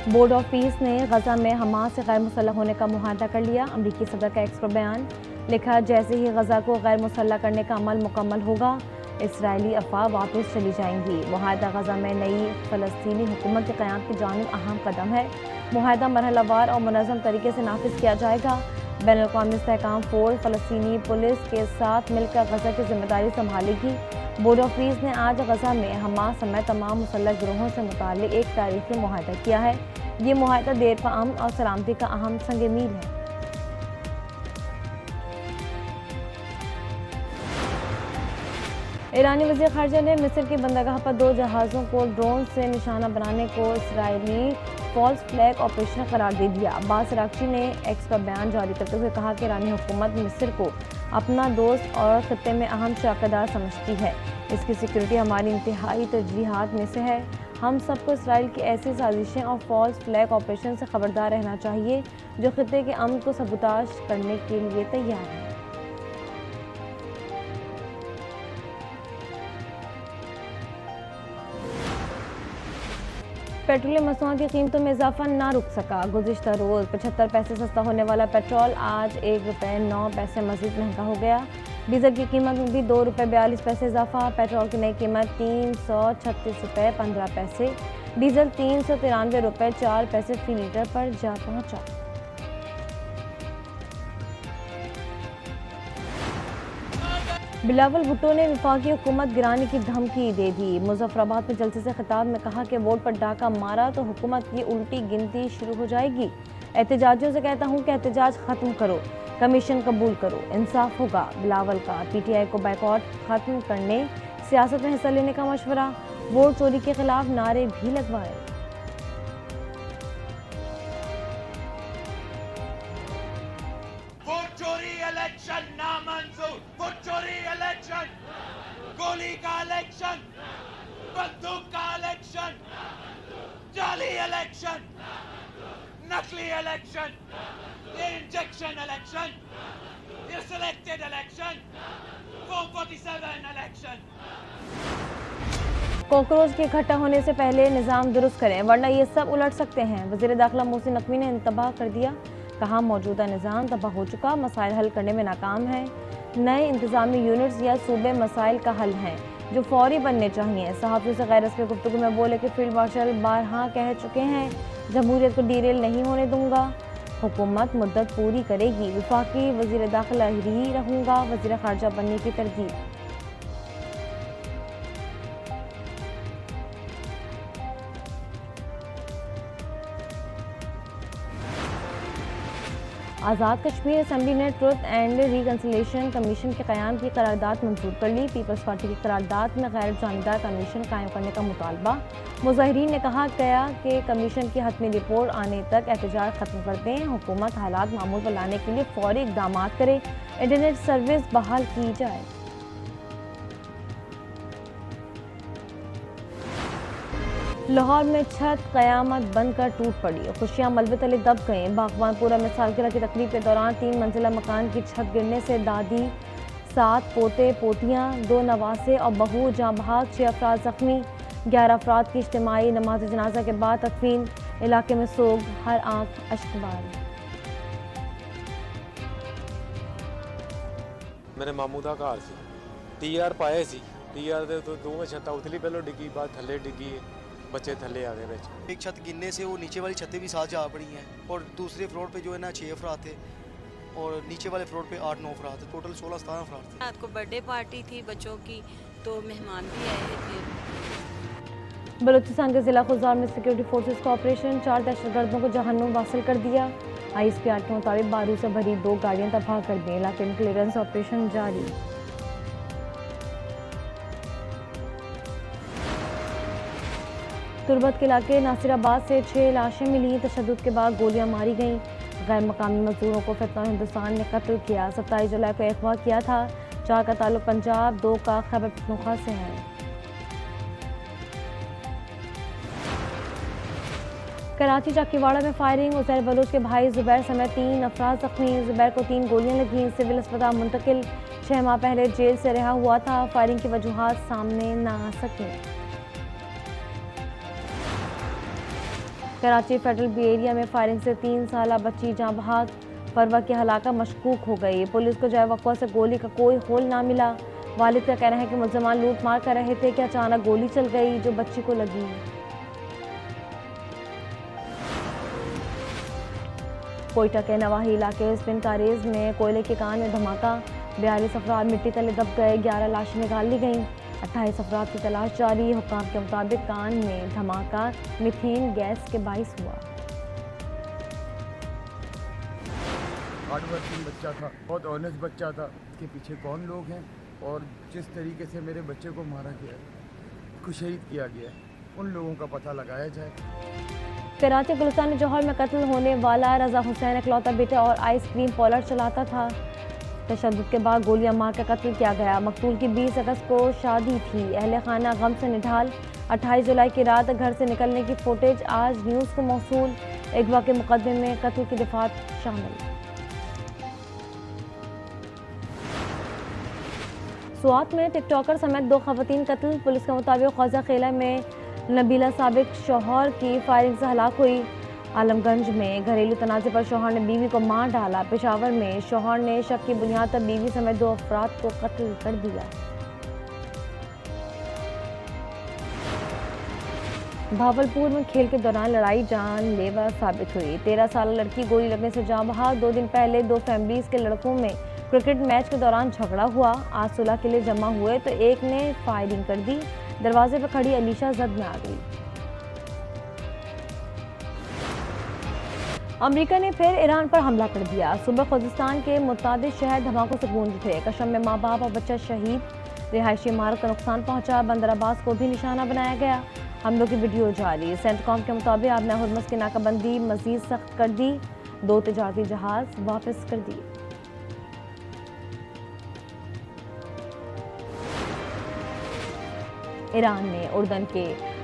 Board of peace ने गजा में Hamas से गैर मुसल्लह होने का मुआहदा कर लिया। अमरीकी सदर का एक्स पर बयान, लिखा जैसे ही गजा को गैर मुसल्लह करने का अमल मुकम्मल होगा इसराइली अफवाह वापस चली जाएंगी। मुआहदा गजा में नई फ़लस्तीनी हुकूमत के क़याम की जानिब अहम कदम है। मुआहदा मरहलावार और मुनज़्ज़म तरीके से नाफिज किया जाएगा। बैनुल-अक़वामी इस्तेहकाम फ़ोर्स फ़लस्तीनी पुलिस के साथ मिलकर गजा की जिम्मेदारी संभालेगी। बोर्ड ऑफ पीस ने आज गजा में हमास समेत तमाम मुसल्लह गिरोहों से मुताल्लिक़ एक तारीख़ी मुआहदा किया है। ये मुआहदा देर पा अमन और सलामती का अहम संग मील है। ईरानी वज़ीर ख़ारिजा ने मिस्र की बंदरगाह पर 2 जहाज़ों को ड्रोन से निशाना बनाने को इसराइली फॉल्स फ्लैग ऑपरेशन करार दे दिया। अब्बास अराग़ची ने एक्स पर बयान जारी करते हुए कहा कि ईरानी हुकूमत मिस्र को अपना दोस्त और खित्ते में अहम शराकतदार समझती है। इसकी सिक्योरिटी हमारी इंतहाई तरजीहात में से है। हम सबको इसराइल की ऐसी साजिशें और फॉल्स फ्लैग ऑपरेशन से खबरदार रहना चाहिए जो खित्ते के अमन को सबूताज करने के लिए तैयार है। पेट्रोलियम मसनूआत की कीमतों में इजाफा ना रुक सका। गुज़िश्ता रोज़ 75 पैसे सस्ता होने वाला पेट्रोल आज ₹1.09 मज़ीद महंगा हो गया। डीजल की कीमत में भी ₹2.42 इजाफा। पेट्रोल की नई कीमत ₹336.15, डीजल ₹393.04 फी लीटर पर जा पहुंचा। बिलावल भुट्टो ने वफाकी हुकूमत गिराने की धमकी दे दी। मुजफ्फराबाद में जलसे से खिताब में कहा कि वोट पर डाका मारा तो हुकूमत की उल्टी गिनती शुरू हो जाएगी। एहतजाजियों से कहता हूँ कि एहतजाज खत्म करो, कमीशन कबूल करो, इंसाफ होगा। बिलावल का पीटीआई को बाइकआउट खत्म करने, सियासत में हिस्सा लेने का मशवरा। वोट चोरी के खिलाफ नारे भी लगवाए। गोली का इलेक्शन, बंदूक का इलेक्शन, जाली इलेक्शन, नकली इलेक्शन, ये इंजेक्शन इलेक्शन, ये सिलेक्टेड इलेक्शन, 447 इलेक्शन। कॉकरोच के इकट्ठा होने से पहले निज़ाम दुरुस्त करें वरना ये सब उलट सकते हैं। वज़ीर दाखिला मोहसिन नकवी ने इंतबाह कर दिया। कहा मौजूदा निज़ाम तबाह हो चुका, मसाइल हल करने में नाकाम है। नए इंतज़ामी यूनिट्स या सूबे मसाइल का हल हैं जो फौरी बनने चाहिए। सहाफ़ियों से गैर रस्मी गुफ्तगू में बोले कि फील्ड मार्शल बारहा कह चुके हैं जमहूरियत को डीरेल नहीं होने दूंगा, हुकूमत मुद्दत पूरी करेगी, वफाकी वज़ीर दाखिला ही रहूँगा, वज़ीर ख़ारिजा बनने की तरजीह। आज़ाद कश्मीर असेंबली ने ट्रुथ एंड रिकन्सिलिएशन कमीशन के क़याम की करारदाद मंजूर कर ली। पीपल्स पार्टी की करारदाद में गैर जानिबदार कमीशन कायम करने का मुतालबा। मुज़ाहिरीन ने कहा गया कि कमीशन की हतमी रिपोर्ट आने तक एहतजाज खत्म कर दें। हुकूमत हालात मामूल पर लाने के लिए फौरी इक़दाम करे। इंटरनेट सर्विस बहाल की जाए। लाहौर में छत क़यामत बनकर टूट पड़ी, खुशियाँ मलबे तले दब गईं। बागवानपुरा में सालगिरह की तकरीब के दौरान 3 मंजिला मकान की छत गिरने से दादी, 7 पोते पोतियाँ, 2 नवासे और बहू जाँ बहक, 6 अफराद जख्मी, 11 अफराद की इज्तिमाई नमाज जनाजा के बाद तदफीन। इलाके में सोग, हर आंख अश्कबार। मेरे मामू का घर सी, TR पाए सी, TR दे तो दोवें छत्तां उतली पहलों डिग्गी, बाद थल्ले डिग्गी, बच्चे थल्ले आ गए बेच। एक छत गिरने से वो नीचे वाली छतें भी साथ जा पड़ी हैं और दूसरे फ्लोर पे जो है ना 6 अफराद थे और नीचे वाले फ्लोर पे 8-9 अफराद थे, टोटल 16-17 अफराद थे। रात को बर्थडे पार्टी थी बच्चों की, तो मेहमान भी आए थे। बलूचिस्तान के जिला खुजार में सिक्योरिटी फोर्सेस का ऑपरेशन, 4 दहशतगर्दों को जहन्नुम वासिल कर दिया। ISPR के मुताबिक बारूद से भरी 2 गाड़ियां तबाह कर दी। इलाके में क्लियरेंस ऑपरेशन जारी। तुरबत के इलाके नासिराबाद से 6 लाशें मिली। तशद्दुद के बाद गोलियां मारी गईं। गैर मकामी मजदूरों को फितना हिंदुस्तान ने कत्ल किया। 27 जुलाई को अगवा किया था। 4 का ताल्लुक पंजाब, 2 का खैबर पख्तूनख्वा से है। कराची चाकीवाड़ा में फायरिंग, उज़ैर बलोच के भाई जुबैर समेत 3 अफराद जख्मी। जुबैर को 3 गोलियां लगीं, सिविल अस्पताल मुंतकिल। 6 माह पहले जेल से रिहा हुआ था। फायरिंग की वजूहात सामने न आ सकी। कराची फेडरल बी एरिया में फायरिंग से 3 साला बच्ची जाँ बहक, परवा की हलाका मशकूक हो गई। पुलिस को जाए वक़्वा से गोली का कोई होल ना मिला। वालिद का कहना है कि मुल्ज़िमान लूट मार कर रहे थे कि अचानक गोली चल गई जो बच्ची को लगी। कोयटा के नवाही इलाके स्पिन कारेज में कोयले के कान में धमाका, 42 अफराद मिट्टी तले दब गए, 11 लाशें निकाल ली गईं, 28 अफराद की तलाश जारी। हुक्काम के मुताबिक कान में धमाका मीथेन गैस के बाइस हुआ। हार्ड वर्किंग बच्चा था, बहुत ऑनेस्ट बच्चा था। इसके पीछे कौन लोग हैं और जिस तरीके से मेरे बच्चे को मारा गया है, उसको शहीद किया गया है, उन लोगों का पता लगाया जाए। कराची गुलिस्तान जौहर में कत्ल होने वाला रजा हुसैन इकलौता बेटा और आइसक्रीम पार्लर चलाता था। तशद्दुद के बाद गोलियां मार कर कत्ल किया गया। मकतूल की 20 अगस्त को शादी थी। अहले खाना गम से निढाल। 28 जुलाई की रात घर से निकलने की फुटेज आज न्यूज़ को मौसूल। अगवा के मुकदमे में कत्ल की दफात शामिल। स्वात में टिकटॉकर समेत 2 खवातीन कत्ल। पुलिस के मुताबिक खौजा खेला में नबीला साबिक शौहर की फायरिंग से हलाक हुई। आलमगंज में घरेलू तनाज़े पर शौहर ने बीवी को मार डाला। पेशावर में शौहर ने शक की बुनियाद पर बीवी समेत 2 अफराद को कत्ल कर दिया। भावलपुर में खेल के दौरान लड़ाई जानलेवा साबित हुई। 13 साल लड़की गोली लगने से जाँ बहक। 2 दिन पहले 2 फैमिलीज के लड़कों में क्रिकेट मैच के दौरान झगड़ा हुआ। आज सुलह के लिए जमा हुए तो एक ने फायरिंग कर दी। दरवाजे पर खड़ी अलीशा जद में आ गई। अमेरिका ने फिर ईरान पर हमला कर दिया। सुबह खुजिस्तान के मुतादिद शहर धमाकों से गूंजे थे। कशम में माँ बाप और बच्चा शहीद। रिहायशी इमारत का नुकसान पहुंचा। बंदर अब्बास को भी निशाना बनाया गया। हमलों की वीडियो जारी। सेंटकॉम के मुताबिक आबना हुर्मुज़ की नाकाबंदी मजीद सख्त कर दी। 2 तिजारती जहाज वापस कर दिए। ईरान ने उर्दन के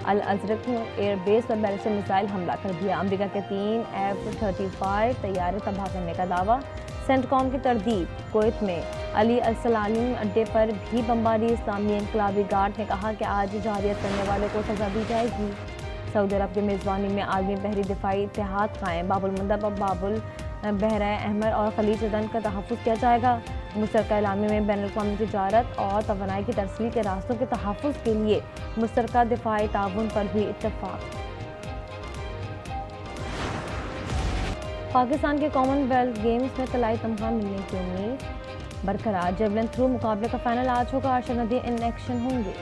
अल अज़रक एयरबेस पर बैलिस्टिक मिसाइल हमला कर दिया। अमेरिका के 3 F-35 तैयारे तबाह करने का दावा। सेंटकॉम की तरदीद। कुवैत में अली अल-सलालिम अड्डे पर भी बमबारी। इस्लामी इनकलाबी गार्ड ने कहा कि आज जारियत करने वाले को सजा दी जाएगी। सऊदी अरब की मेज़बानी में आलमी बहरी दिफाई इत्तेहाद कायम। बाबुल मंदब और बाबुल बहरा अहमर और खलीज अदन का तहफ़्फ़ुज़ किया जाएगा। मुश्तरका इलामे में बैनुल-अक़वामी तिजारत और तवानाई की तरसील के रास्तों के तहफ़्फ़ुज़ के लिए मुश्तरका दिफाई ताउन पर भी इत्तफ़ाक़। पाकिस्तान के कॉमनवेल्थ गेम्स में तलाई तमगा मिलने की उम्मीद बरकरार। जेवलिन थ्रो मुकाबले का फाइनल आज होगा। अरशद नदीम इन एक्शन होंगे।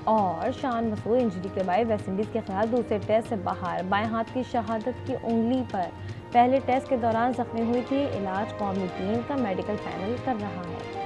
और शान मसूद इंजरी के बाद वेस्टइंडीज़ के खिलाफ दूसरे टेस्ट से बाहर। बाएं हाथ की शहादत की उंगली पर पहले टेस्ट के दौरान जख्मी हुई थी। इलाज कौमी टीम का मेडिकल पैनल कर रहा है।